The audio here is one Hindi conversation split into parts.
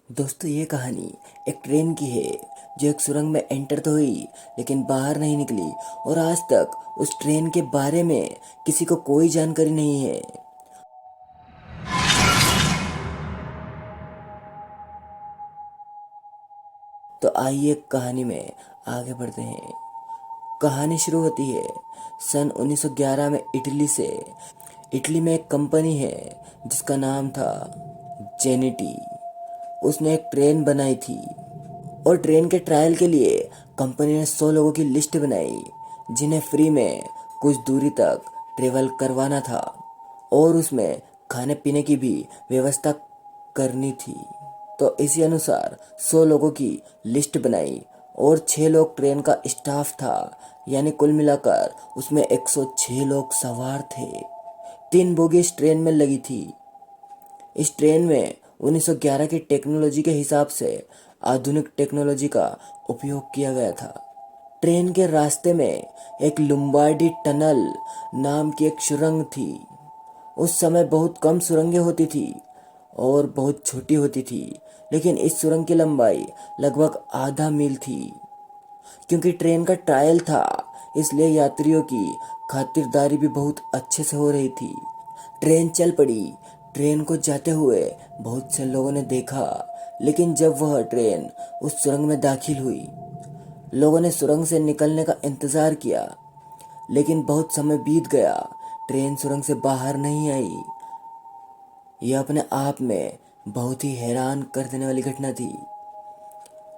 दोस्तों ये कहानी एक ट्रेन की है जो एक सुरंग में एंटर तो हुई लेकिन बाहर नहीं निकली और आज तक उस ट्रेन के बारे में किसी को कोई जानकारी नहीं है। तो आइए कहानी में आगे बढ़ते हैं। कहानी शुरू होती है सन 1911 में इटली से। इटली में एक कंपनी है जिसका नाम था जेनिटी। उसने एक ट्रेन बनाई थी और ट्रेन के ट्रायल के लिए कंपनी ने 100 लोगों की लिस्ट बनाई जिन्हें फ्री में कुछ दूरी तक ट्रेवल करवाना था और उसमें खाने पीने की भी व्यवस्था करनी थी। तो इसी अनुसार 100 लोगों की लिस्ट बनाई और 6 लोग ट्रेन का स्टाफ था, यानी कुल मिलाकर उसमें 106 लोग सवार थे। 3 बोगी इस ट्रेन में लगी थी। इस ट्रेन में 1911 की टेक्नोलॉजी के हिसाब से आधुनिक टेक्नोलॉजी का उपयोग किया गया था। ट्रेन के रास्ते में एक लुम्बार्डी टनल नाम की एक सुरंग थी। उस समय बहुत कम सुरंगें होती थी और बहुत छोटी होती थी, लेकिन इस सुरंग की लंबाई लगभग आधा मील थी। क्योंकि ट्रेन का ट्रायल था इसलिए यात्रियों की खातिरदारी भी बहुत अच्छे से हो रही थी। ट्रेन चल पड़ी। ट्रेन को जाते हुए बहुत से लोगों ने देखा, लेकिन जब वह ट्रेन उस सुरंग में दाखिल हुई, लोगों ने सुरंग से निकलने का इंतजार किया, लेकिन बहुत समय बीत गया। ट्रेन सुरंग से बाहर नहीं आई। यह अपने आप में बहुत ही हैरान कर देने वाली घटना थी।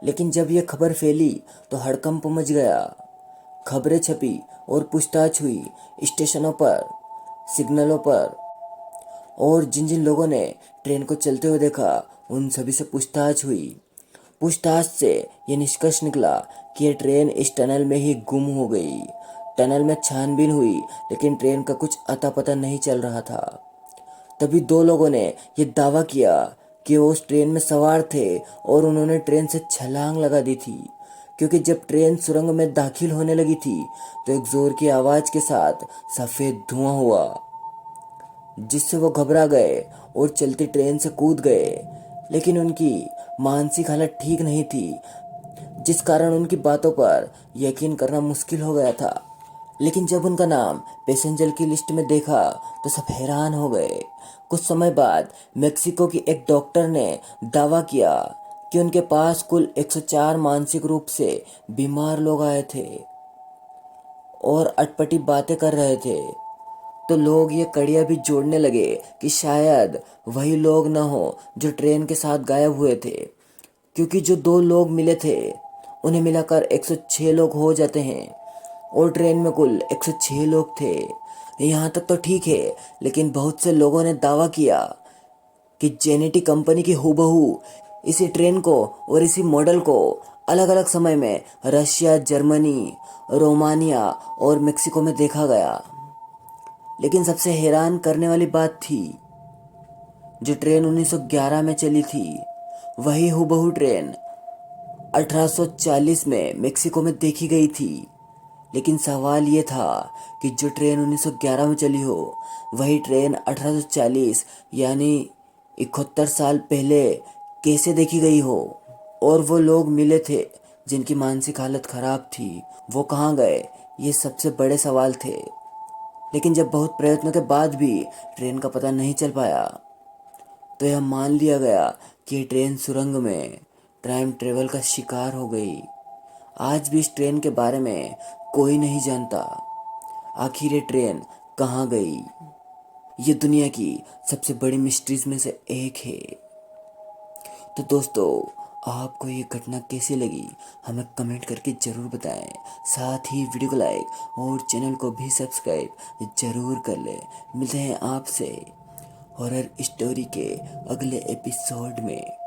लेकिन जब यह खबर फैली तो हड़कंप मच गया। खबरें छपी और पूछताछ हुई स्टेशनों पर, सिग्नलों पर, और जिन जिन लोगों ने ट्रेन को चलते हुए देखा उन सभी से पूछताछ हुई। पूछताछ से ये निष्कर्ष निकला कि यह ट्रेन इस टनल में ही गुम हो गई। टनल में छानबीन हुई लेकिन ट्रेन का कुछ अता पता नहीं चल रहा था। तभी 2 लोगों ने यह दावा किया कि वो उस ट्रेन में सवार थे और उन्होंने ट्रेन से छलांग लगा दी थी। क्योंकि जब ट्रेन सुरंग में दाखिल होने लगी थी तो एक जोर की आवाज के साथ सफेद धुआं हुआ, जिससे वो घबरा गए और चलती ट्रेन से कूद गए। लेकिन उनकी मानसिक हालत ठीक नहीं थी, जिस कारण उनकी बातों पर यकीन करना मुश्किल हो गया था। लेकिन जब उनका नाम पैसेंजर की लिस्ट में देखा तो सब हैरान हो गए। कुछ समय बाद मेक्सिको की एक डॉक्टर ने दावा किया कि उनके पास कुल 104 मानसिक रूप से बीमार लोग आए थे और अटपटी बातें कर रहे थे। तो लोग ये कड़ियाँ भी जोड़ने लगे कि शायद वही लोग न हो जो ट्रेन के साथ गायब हुए थे। क्योंकि जो 2 लोग मिले थे उन्हें मिलाकर 106 लोग हो जाते हैं और ट्रेन में कुल 106 लोग थे। यहाँ तक तो ठीक है, लेकिन बहुत से लोगों ने दावा किया कि जेनेटिक कंपनी की हूबहू इसी ट्रेन को और इसी मॉडल को अलग अलग समय में रशिया, जर्मनी, रोमानिया और मेक्सिको में देखा गया। लेकिन सबसे हैरान करने वाली बात थी, जो ट्रेन 1911 में चली थी वही हूबहू ट्रेन 1840 में मेक्सिको में देखी गई थी। लेकिन सवाल ये था कि जो ट्रेन 1911 में चली हो वही ट्रेन 1840 यानी 71 साल पहले कैसे देखी गई हो। और वो लोग मिले थे जिनकी मानसिक हालत खराब थी, वो कहाँ गए? ये सबसे बड़े सवाल थे। लेकिन जब बहुत प्रयत्नों के बाद भी ट्रेन का पता नहीं चल पाया तो यह मान लिया गया कि ये ट्रेन सुरंग में टाइम ट्रेवल का शिकार हो गई। आज भी इस ट्रेन के बारे में कोई नहीं जानता। आखिर ये ट्रेन कहाँ गई? ये दुनिया की सबसे बड़ी मिस्ट्रीज में से एक है। तो दोस्तों, आपको ये घटना कैसी लगी हमें कमेंट करके ज़रूर बताएं। साथ ही वीडियो को लाइक और चैनल को भी सब्सक्राइब ज़रूर कर लें। मिलते हैं आपसे हॉरर स्टोरी के अगले एपिसोड में।